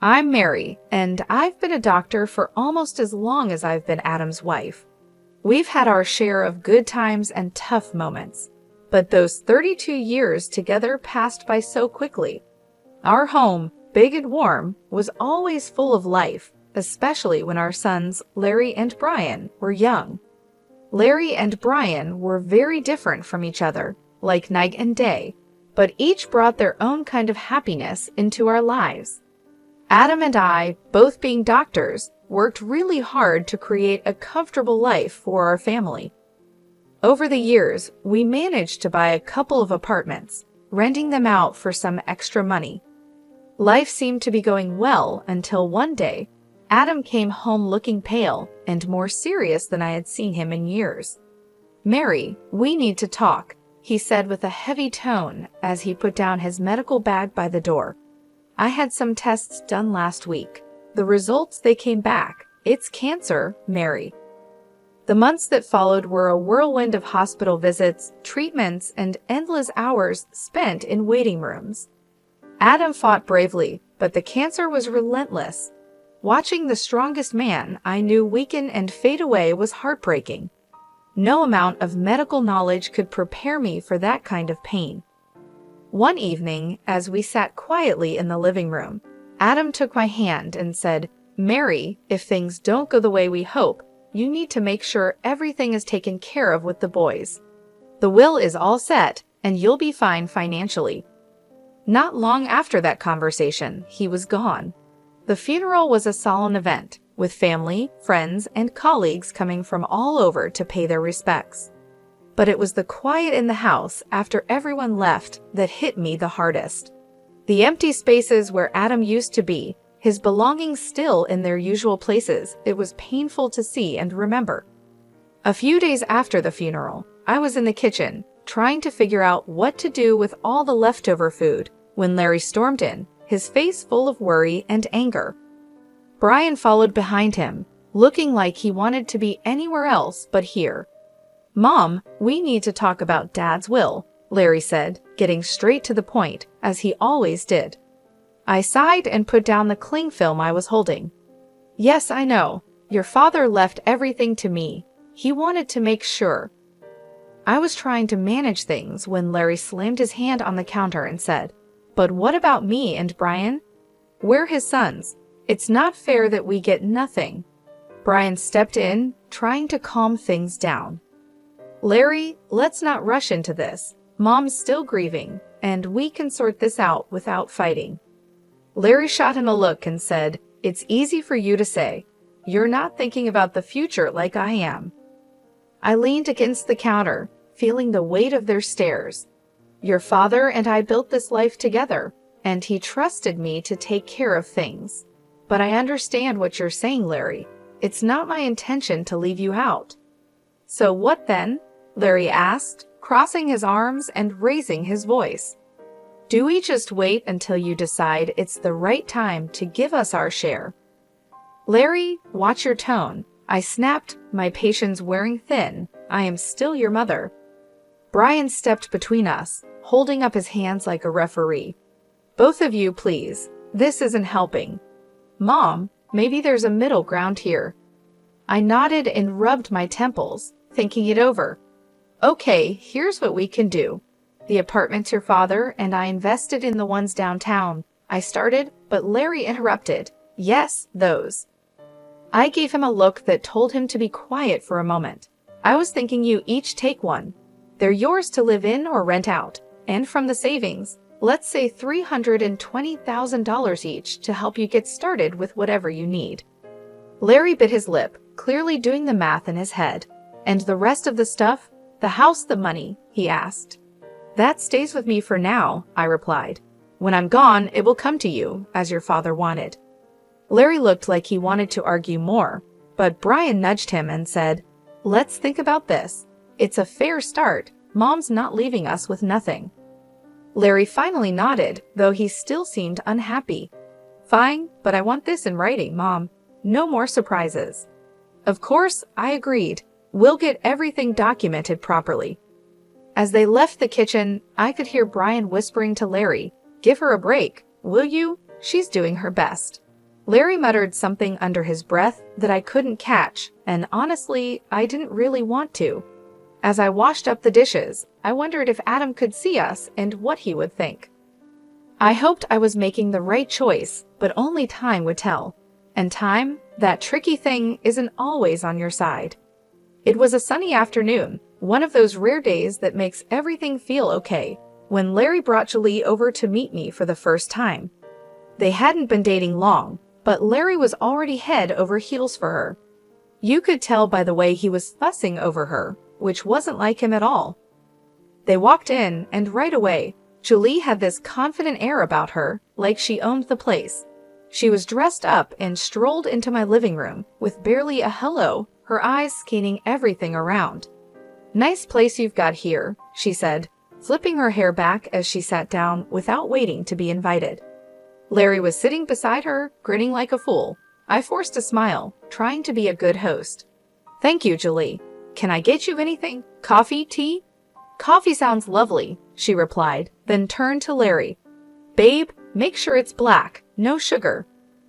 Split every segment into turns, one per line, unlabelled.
I'm Mary, and I've been a doctor for almost as long as I've been Adam's wife. We've had our share of good times and tough moments, but those 32 years together passed by so quickly. Our home, big and warm, was always full of life, especially when our sons, Larry and Brian, were young. Larry and Brian were very different from each other, like night and day, but each brought their own kind of happiness into our lives. Adam and I, both being doctors, worked really hard to create a comfortable life for our family. Over the years, we managed to buy a couple of apartments, renting them out for some extra money. Life seemed to be going well until one day, Adam came home looking pale and more serious than I had seen him in years. "Mary, we need to talk," he said with a heavy tone as he put down his medical bag by the door. "I had some tests done last week. The results, they came back. It's cancer, Mary." The months that followed were a whirlwind of hospital visits, treatments, and endless hours spent in waiting rooms. Adam fought bravely, but the cancer was relentless. Watching the strongest man I knew weaken and fade away was heartbreaking. No amount of medical knowledge could prepare me for that kind of pain. One evening, as we sat quietly in the living room, Adam took my hand and said, "Mary, if things don't go the way we hope, you need to make sure everything is taken care of with the boys. The will is all set, and you'll be fine financially." Not long after that conversation, he was gone. The funeral was a solemn event, with family, friends, and colleagues coming from all over to pay their respects. But it was the quiet in the house after everyone left that hit me the hardest. The empty spaces where Adam used to be, his belongings still in their usual places, it was painful to see and remember. A few days after the funeral, I was in the kitchen, trying to figure out what to do with all the leftover food, when Larry stormed in, his face full of worry and anger. Brian followed behind him, looking like he wanted to be anywhere else but here. "Mom, we need to talk about Dad's will," Larry said, getting straight to the point, as he always did. I sighed and put down the cling film I was holding. "Yes, I know. Your father left everything to me. He wanted to make sure." I was trying to manage things when Larry slammed his hand on the counter and said, "But what about me and Brian? We're his sons. It's not fair that we get nothing." Brian stepped in, trying to calm things down. "Larry, let's not rush into this. Mom's still grieving, and we can sort this out without fighting." Larry shot him a look and said, "It's easy for you to say. You're not thinking about the future like I am." I leaned against the counter, feeling the weight of their stares. "Your father and I built this life together, and he trusted me to take care of things. But I understand what you're saying, Larry. It's not my intention to leave you out." "So what then?" Larry asked, crossing his arms and raising his voice. "Do we just wait until you decide it's the right time to give us our share?" "Larry, watch your tone," I snapped, my patience wearing thin. "I am still your mother." Brian stepped between us, holding up his hands like a referee. "Both of you, please. This isn't helping." "Mom, maybe there's a middle ground here." I nodded and rubbed my temples, thinking it over. "Okay, here's what we can do. The apartment's your father, and I invested in the ones downtown," I started, but Larry interrupted. "Yes, those." I gave him a look that told him to be quiet for a moment. "I was thinking you each take one. They're yours to live in or rent out, and from the savings, let's say $320,000 each to help you get started with whatever you need." Larry bit his lip, clearly doing the math in his head. "And the rest of the stuff? The house, the money?" he asked. "That stays with me for now," I replied. "When I'm gone, it will come to you, as your father wanted." Larry looked like he wanted to argue more, but Brian nudged him and said, "Let's think about this. It's a fair start. Mom's not leaving us with nothing." Larry finally nodded, though he still seemed unhappy. "Fine, but I want this in writing, Mom. No more surprises." Of course, I agreed. "We'll get everything documented properly." As they left the kitchen, I could hear Brian whispering to Larry, "Give her a break, will you? She's doing her best." Larry muttered something under his breath that I couldn't catch, and honestly, I didn't really want to. As I washed up the dishes, I wondered if Adam could see us and what he would think. I hoped I was making the right choice, but only time would tell. And time, that tricky thing, isn't always on your side. It was a sunny afternoon, one of those rare days that makes everything feel okay, when Larry brought Julie over to meet me for the first time. They hadn't been dating long, but Larry was already head over heels for her. You could tell by the way he was fussing over her, which wasn't like him at all. They walked in, and right away, Julie had this confident air about her, like she owned the place. She was dressed up and strolled into my living room, with barely a hello, her eyes scanning everything around. "Nice place you've got here," she said, flipping her hair back as she sat down without waiting to be invited. Larry was sitting beside her, grinning like a fool. I forced a smile, trying to be a good host. "Thank you, Julie. Can I get you anything? Coffee, tea?" "Coffee sounds lovely," she replied, then turned to Larry. "Babe, make sure it's black, no sugar."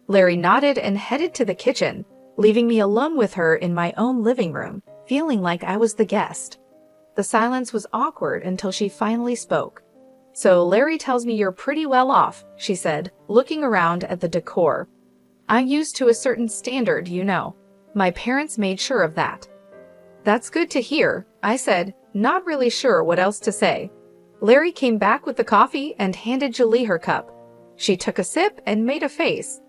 Larry nodded and headed to the kitchen, leaving me alone with her in my own living room, feeling like I was the guest. The silence was awkward until she finally spoke. "So Larry tells me you're pretty well off," she said, looking around at the decor. "I'm used to a certain standard, you know. My parents made sure of that." "That's good to hear," I said, not really sure what else to say. Larry came back with the coffee and handed Julie her cup. She took a sip and made a face.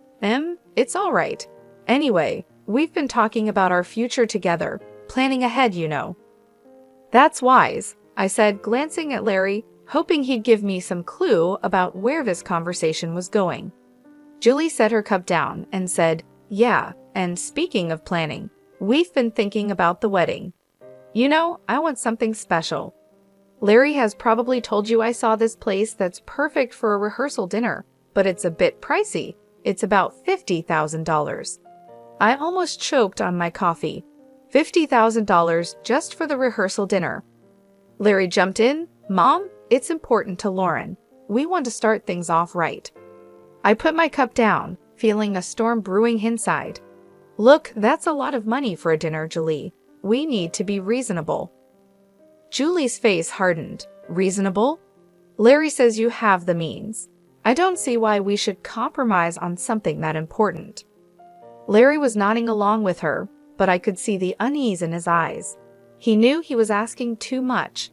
It's all right. Anyway, we've been talking about our future together, planning ahead, you know." "That's wise," I said, glancing at Larry, hoping he'd give me some clue about where this conversation was going. Julie set her cup down and said, "Yeah, and speaking of planning, we've been thinking about the wedding. You know, I want something special. Larry has probably told you I saw this place that's perfect for a rehearsal dinner, but it's a bit pricey. It's about $50,000. I almost choked on my coffee. $50,000 just for the rehearsal dinner. Larry jumped in. "Mom, it's important to Lauren. We want to start things off right." I put my cup down, feeling a storm brewing inside. "Look, that's a lot of money for a dinner, Julie. We need to be reasonable." Julie's face hardened. "Reasonable? Larry says you have the means. I don't see why we should compromise on something that important." Larry was nodding along with her, but I could see the unease in his eyes. He knew he was asking too much.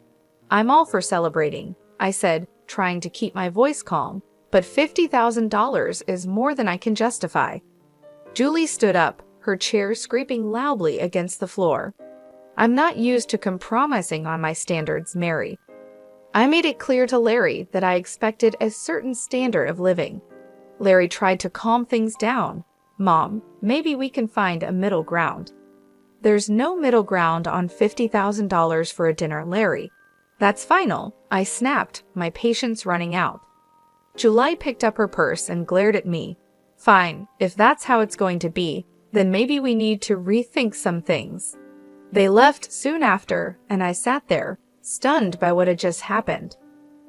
"I'm all for celebrating," I said, trying to keep my voice calm, "but $50,000 is more than I can justify." Julie stood up, her chair scraping loudly against the floor. "I'm not used to compromising on my standards, Mary." I made it clear to Larry that I expected a certain standard of living. Larry tried to calm things down. "Mom, maybe we can find a middle ground." "There's no middle ground on $50,000 for a dinner, Larry. That's final," I snapped, my patience running out. Julie picked up her purse and glared at me. "Fine, if that's how it's going to be, then maybe we need to rethink some things." They left soon after, and I sat there, stunned by what had just happened.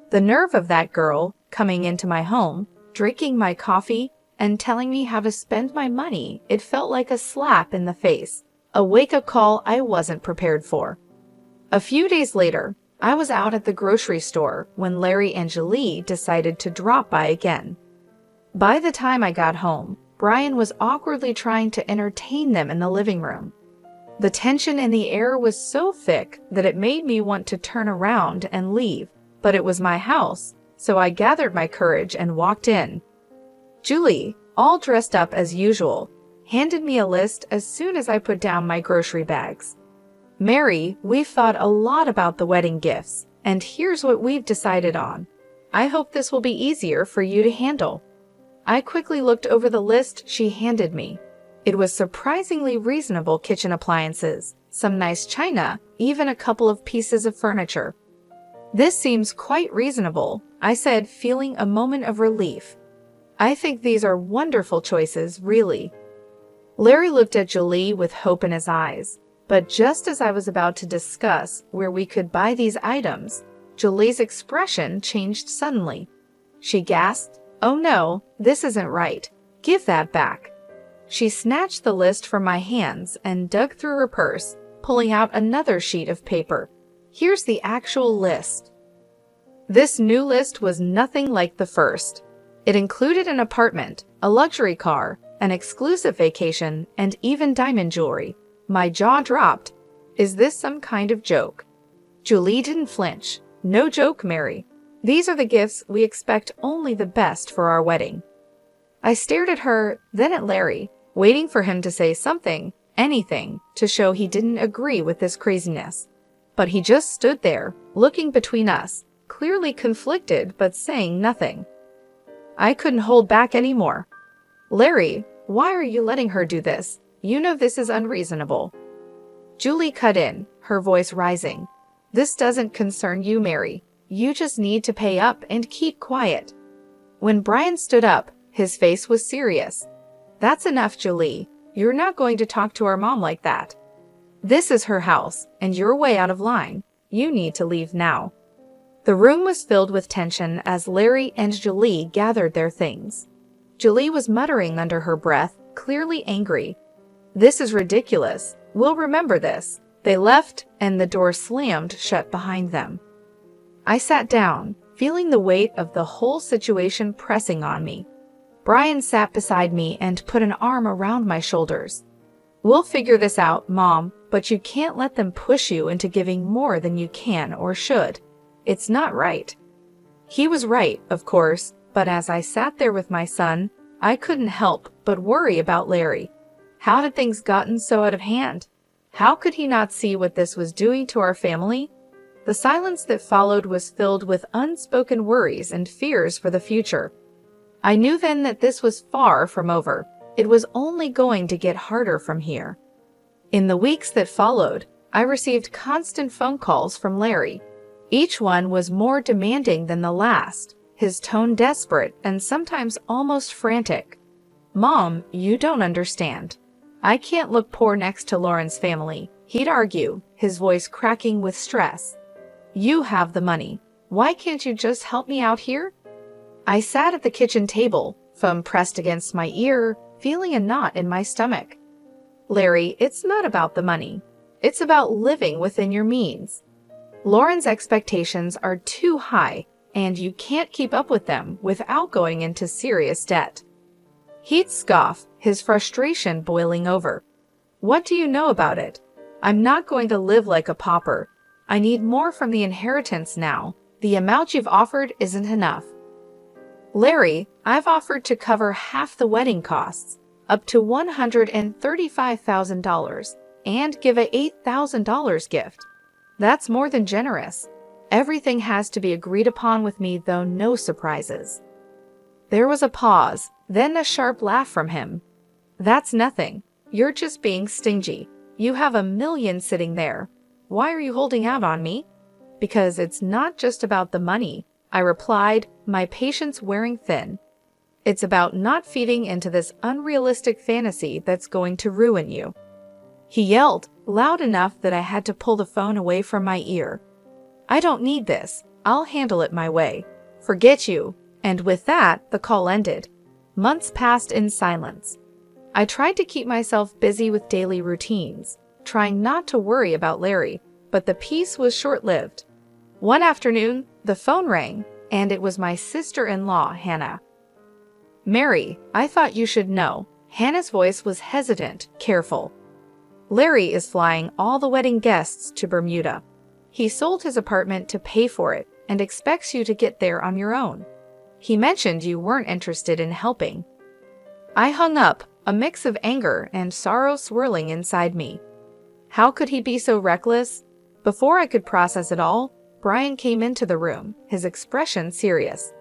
The nerve of that girl, coming into my home, drinking my coffee, and telling me how to spend my money, it felt like a slap in the face, a wake-up call I wasn't prepared for. A few days later, I was out at the grocery store when Larry and Julie decided to drop by again. By the time I got home, Brian was awkwardly trying to entertain them in the living room. The tension in the air was so thick that it made me want to turn around and leave, but it was my house, so I gathered my courage and walked in. Julie, all dressed up as usual, handed me a list as soon as I put down my grocery bags. "Mary, we've thought a lot about the wedding gifts, and here's what we've decided on. I hope this will be easier for you to handle." I quickly looked over the list she handed me. It was surprisingly reasonable kitchen appliances, some nice china, even a couple of pieces of furniture. "This seems quite reasonable," I said, feeling a moment of relief. "I think these are wonderful choices, really." Larry looked at Julie with hope in his eyes, but just as I was about to discuss where we could buy these items, Julie's expression changed suddenly. She gasped, "Oh no, this isn't right. Give that back. She snatched the list from my hands and dug through her purse, pulling out another sheet of paper. Here's the actual list. This new list was nothing like the first. It included an apartment, a luxury car, an exclusive vacation, and even diamond jewelry. My jaw dropped. Is this some kind of joke? Julie didn't flinch. No joke, Mary. These are the gifts we expect, only the best for our wedding. I stared at her, then at Larry, waiting for him to say something, anything, to show he didn't agree with this craziness. But he just stood there, looking between us, clearly conflicted but saying nothing. I couldn't hold back anymore. Larry, why are you letting her do this? You know this is unreasonable. Julie cut in, her voice rising. This doesn't concern you, Mary. You just need to pay up and keep quiet. When Brian stood up, his face was serious. That's enough, Julie. You're not going to talk to our mom like that. This is her house, and you're way out of line. You need to leave now. The room was filled with tension as Larry and Julie gathered their things. Julie was muttering under her breath, clearly angry. This is ridiculous. We'll remember this. They left, and the door slammed shut behind them. I sat down, feeling the weight of the whole situation pressing on me. Brian sat beside me and put an arm around my shoulders. We'll figure this out, Mom, but you can't let them push you into giving more than you can or should. It's not right. He was right, of course, but as I sat there with my son, I couldn't help but worry about Larry. How had things gotten so out of hand? How could he not see what this was doing to our family? The silence that followed was filled with unspoken worries and fears for the future. I knew then that this was far from over. It was only going to get harder from here. In the weeks that followed, I received constant phone calls from Larry. Each one was more demanding than the last, his tone desperate and sometimes almost frantic. Mom, you don't understand. I can't look poor next to Lauren's family, he'd argue, his voice cracking with stress. You have the money. Why can't you just help me out here? I sat at the kitchen table, thumb pressed against my ear, feeling a knot in my stomach. Larry, it's not about the money. It's about living within your means. Lauren's expectations are too high, and you can't keep up with them without going into serious debt. He'd scoff, his frustration boiling over. What do you know about it? I'm not going to live like a pauper. I need more from the inheritance now. The amount you've offered isn't enough. Larry, I've offered to cover half the wedding costs, up to $135,000, and give a $8,000 gift. That's more than generous. Everything has to be agreed upon with me, though, no surprises. There was a pause, then a sharp laugh from him. That's nothing. You're just being stingy. You have $1 million sitting there. Why are you holding out on me? Because it's not just about the money, I replied, my patience wearing thin. It's about not feeding into this unrealistic fantasy that's going to ruin you. He yelled, loud enough that I had to pull the phone away from my ear. I don't need this. I'll handle it my way. Forget you. And with that, the call ended. Months passed in silence. I tried to keep myself busy with daily routines, trying not to worry about Larry, but the peace was short-lived. One afternoon, the phone rang, and it was my sister-in-law, Hannah. Mary, I thought you should know. Hannah's voice was hesitant, careful. Larry is flying all the wedding guests to Bermuda. He sold his apartment to pay for it and expects you to get there on your own. He mentioned you weren't interested in helping. I hung up, a mix of anger and sorrow swirling inside me. How could he be so reckless? Before I could process it all, Brian came into the room, his expression serious.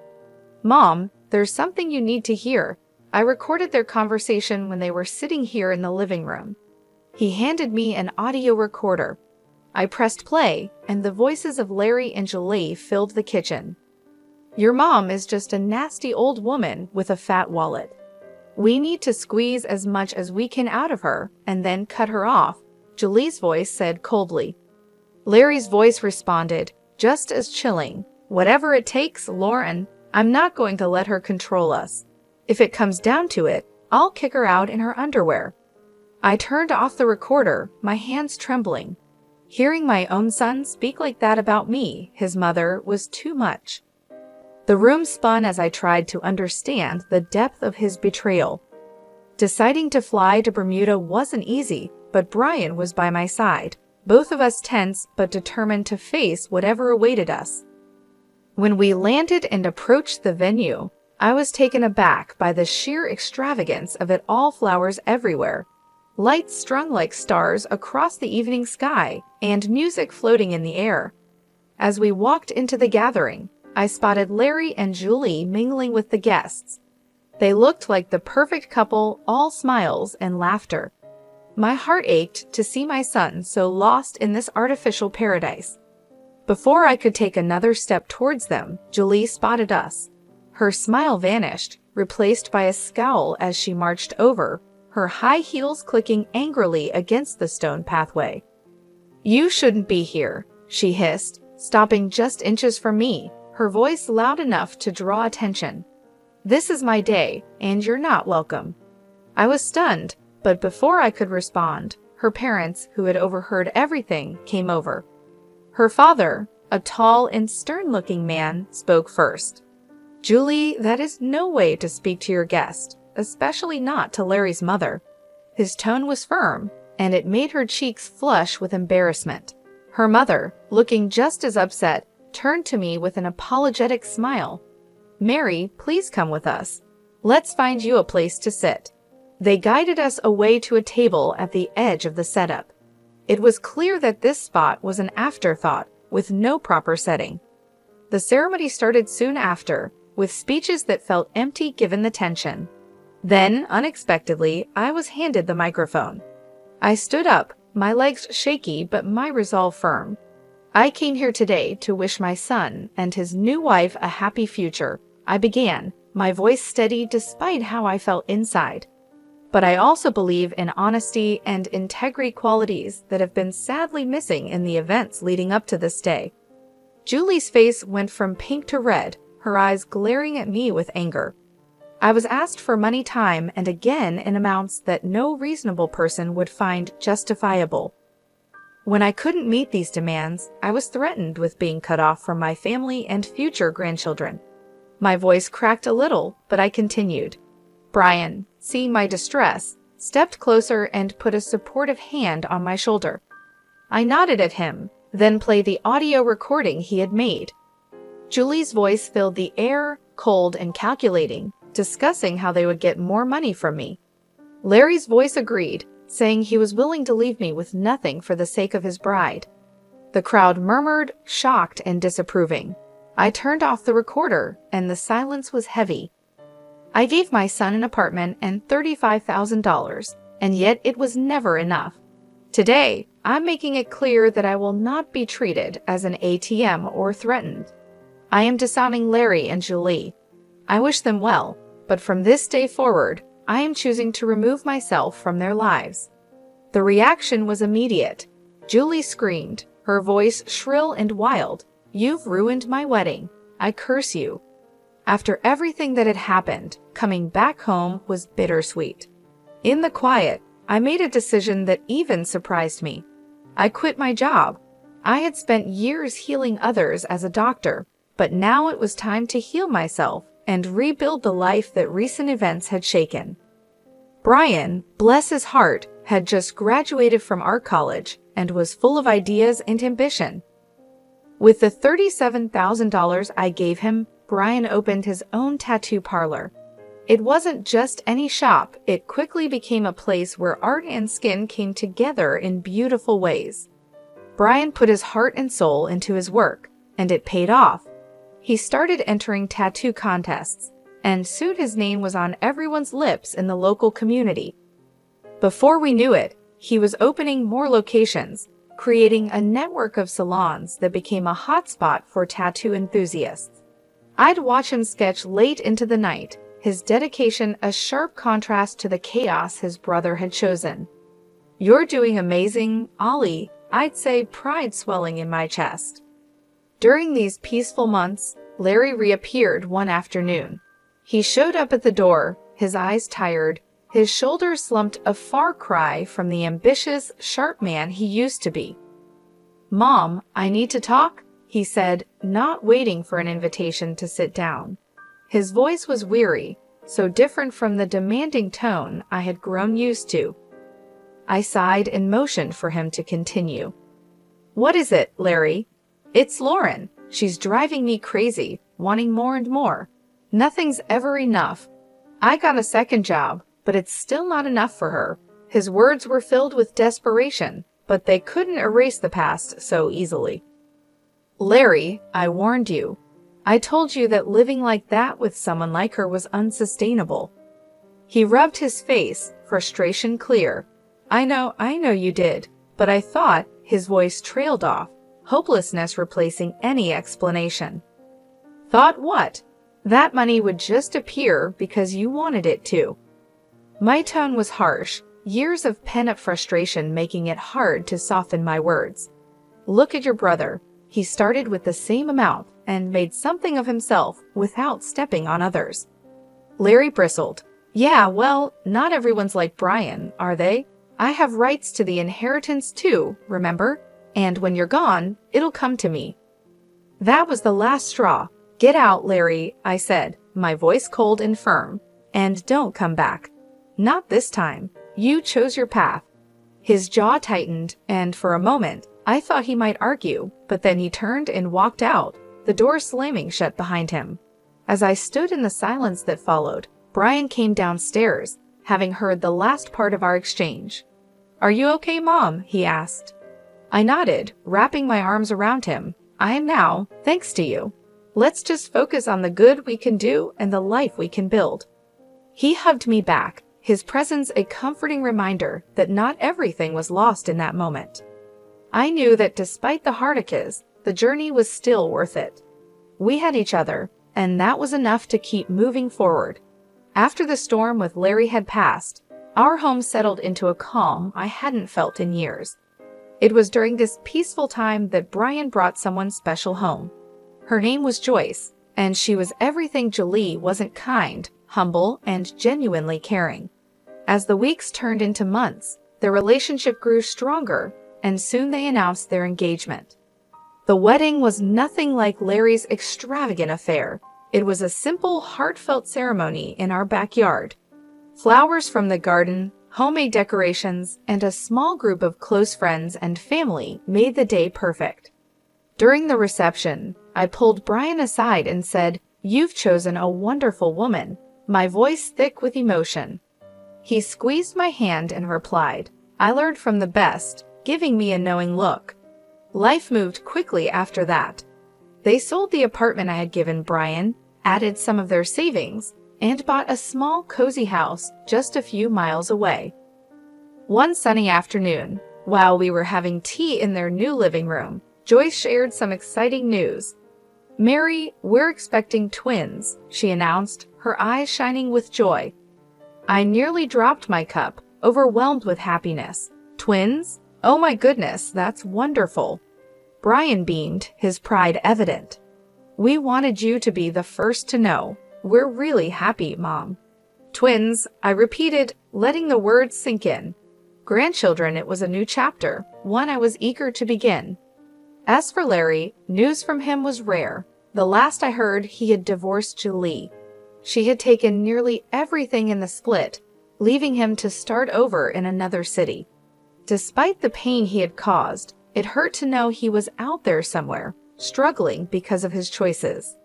Mom, there's something you need to hear. I recorded their conversation when they were sitting here in the living room. He handed me an audio recorder. I pressed play, and the voices of Larry and Julie filled the kitchen. Your mom is just a nasty old woman with a fat wallet. We need to squeeze as much as we can out of her and then cut her off, Julie's voice said coldly. Larry's voice responded, just as chilling. Whatever it takes, Lauren, I'm not going to let her control us. If it comes down to it, I'll kick her out in her underwear. I turned off the recorder, my hands trembling. Hearing my own son speak like that about me, his mother, was too much. The room spun as I tried to understand the depth of his betrayal. Deciding to fly to Bermuda wasn't easy, but Brian was by my side, both of us tense but determined to face whatever awaited us. When we landed and approached the venue, I was taken aback by the sheer extravagance of it all, flowers everywhere, lights strung like stars across the evening sky, and music floating in the air. As we walked into the gathering, I spotted Larry and Julie mingling with the guests. They looked like the perfect couple, all smiles and laughter. My heart ached to see my son so lost in this artificial paradise. Before I could take another step towards them, Julie spotted us. Her smile vanished, replaced by a scowl as she marched over, her high heels clicking angrily against the stone pathway. "You shouldn't be here," she hissed, stopping just inches from me, her voice loud enough to draw attention. "This is my day, and you're not welcome." I was stunned, but before I could respond, her parents, who had overheard everything, came over. Her father, a tall and stern-looking man, spoke first. "Julie, that is no way to speak to your guest, especially not to Larry's mother." His tone was firm, and it made her cheeks flush with embarrassment. Her mother, looking just as upset, turned to me with an apologetic smile. "Mary, please come with us. Let's find you a place to sit." They guided us away to a table at the edge of the setup. It was clear that this spot was an afterthought, with no proper setting. The ceremony started soon after, with speeches that felt empty given the tension. Then, unexpectedly, I was handed the microphone. I stood up, my legs shaky but my resolve firm. "I came here today to wish my son and his new wife a happy future," I began, my voice steady despite how I felt inside. "But I also believe in honesty and integrity, qualities that have been sadly missing in the events leading up to this day." Julie's face went from pink to red, her eyes glaring at me with anger. I was asked for money, time, and again in amounts that no reasonable person would find justifiable. When I couldn't meet these demands, I was threatened with being cut off from my family and future grandchildren. My voice cracked a little, but I continued. Brian, seeing my distress, stepped closer and put a supportive hand on my shoulder. I nodded at him, then played the audio recording he had made. Julie's voice filled the air, cold and calculating, discussing how they would get more money from me. Larry's voice agreed, saying he was willing to leave me with nothing for the sake of his bride. The crowd murmured, shocked and disapproving. I turned off the recorder, and the silence was heavy. I gave my son an apartment and $35,000, and yet it was never enough. Today, I'm making it clear that I will not be treated as an ATM or threatened. I am disowning Larry and Julie. I wish them well, but from this day forward, I am choosing to remove myself from their lives. The reaction was immediate. Julie screamed, her voice shrill and wild. "You've ruined my wedding. I curse you." After everything that had happened, coming back home was bittersweet. In the quiet, I made a decision that even surprised me. I quit my job. I had spent years healing others as a doctor, but now it was time to heal myself and rebuild the life that recent events had shaken. Brian, bless his heart, had just graduated from art college and was full of ideas and ambition. With the $37,000 I gave him, Brian opened his own tattoo parlor. It wasn't just any shop, it quickly became a place where art and skin came together in beautiful ways. Brian put his heart and soul into his work, and it paid off. He started entering tattoo contests, and soon his name was on everyone's lips in the local community. Before we knew it, he was opening more locations, creating a network of salons that became a hotspot for tattoo enthusiasts. I'd watch him sketch late into the night, his dedication a sharp contrast to the chaos his brother had chosen. "You're doing amazing, Ollie," I'd say, pride swelling in my chest. During these peaceful months, Larry reappeared one afternoon. He showed up at the door, his eyes tired, His shoulders slumped a far cry from the ambitious, sharp man he used to be. "Mom, I need to talk," he said, not waiting for an invitation to sit down. His voice was weary, so different from the demanding tone I had grown used to. I sighed and motioned for him to continue. "What is it, Larry?" "It's Lauren. She's driving me crazy, wanting more and more. Nothing's ever enough. I got a second job, but it's still not enough for her." His words were filled with desperation, but they couldn't erase the past so easily. "Larry, I warned you. I told you that living like that with someone like her was unsustainable." He rubbed his face, frustration clear. I know you did, but I thought," his voice trailed off, hopelessness replacing any explanation. "Thought what?" "That money would just appear because you wanted it to." My tone was harsh, years of pent-up frustration making it hard to soften my words. "Look at your brother. He started with the same amount and made something of himself without stepping on others." Larry bristled. "Yeah, well, not everyone's like Brian, are they? I have rights to the inheritance too, remember? And when you're gone, it'll come to me." That was the last straw. "Get out, Larry," I said, my voice cold and firm. "And don't come back. Not this time. You chose your path." His jaw tightened, and for a moment, I thought he might argue, but then he turned and walked out, the door slamming shut behind him. As I stood in the silence that followed, Brian came downstairs, having heard the last part of our exchange. "Are you okay, Mom?" he asked. I nodded, wrapping my arms around him. "I am now, thanks to you. Let's just focus on the good we can do and the life we can build." He hugged me back, his presence a comforting reminder that not everything was lost in that moment. I knew that despite the heartaches, the journey was still worth it. We had each other, and that was enough to keep moving forward. After the storm with Larry had passed, our home settled into a calm I hadn't felt in years. It was during this peaceful time that Brian brought someone special home. Her name was Joyce, and she was everything Jolie wasn't: kind, humble, and genuinely caring. As the weeks turned into months, their relationship grew stronger, and soon they announced their engagement. The wedding was nothing like Larry's extravagant affair. It was a simple, heartfelt ceremony in our backyard. Flowers from the garden, homemade decorations, and a small group of close friends and family made the day perfect. During the reception, I pulled Brian aside and said, "You've chosen a wonderful woman," my voice thick with emotion. He squeezed my hand and replied, "I learned from the best," giving me a knowing look. Life moved quickly after that. They sold the apartment I had given Brian, added some of their savings, and bought a small, cozy house just a few miles away. One sunny afternoon, while we were having tea in their new living room, Joyce shared some exciting news. "Mary, we're expecting twins," she announced, her eyes shining with joy. I nearly dropped my cup, overwhelmed with happiness. "Twins? Oh my goodness, that's wonderful." Brian beamed, his pride evident. "We wanted you to be the first to know. We're really happy, Mom." "Twins," I repeated, letting the words sink in. Grandchildren, it was a new chapter, one I was eager to begin. As for Larry, news from him was rare. The last I heard, he had divorced Julie. She had taken nearly everything in the split, leaving him to start over in another city. Despite the pain he had caused, it hurt to know he was out there somewhere, struggling because of his choices.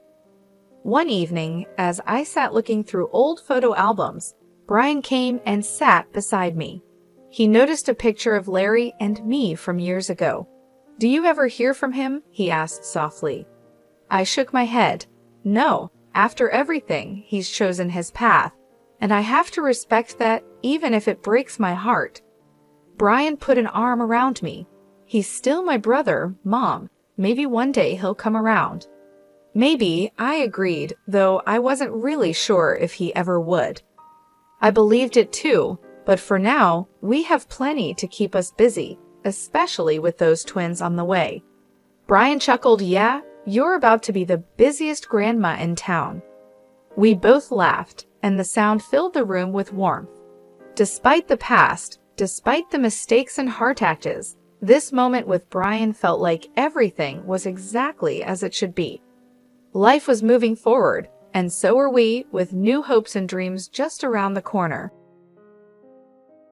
One evening, as I sat looking through old photo albums, Brian came and sat beside me. He noticed a picture of Larry and me from years ago. "Do you ever hear from him?" he asked softly. I shook my head. "No, after everything, he's chosen his path, and I have to respect that, even if it breaks my heart." Brian put an arm around me. "He's still my brother, Mom. Maybe one day he'll come around." "Maybe," I agreed, though I wasn't really sure if he ever would. I believed it too, but for now, we have plenty to keep us busy, especially with those twins on the way. Brian chuckled, "Yeah, you're about to be the busiest grandma in town." We both laughed, and the sound filled the room with warmth. Despite the past, despite the mistakes and heart actors, this moment with Brian felt like everything was exactly as it should be. Life was moving forward, and so were we, with new hopes and dreams just around the corner.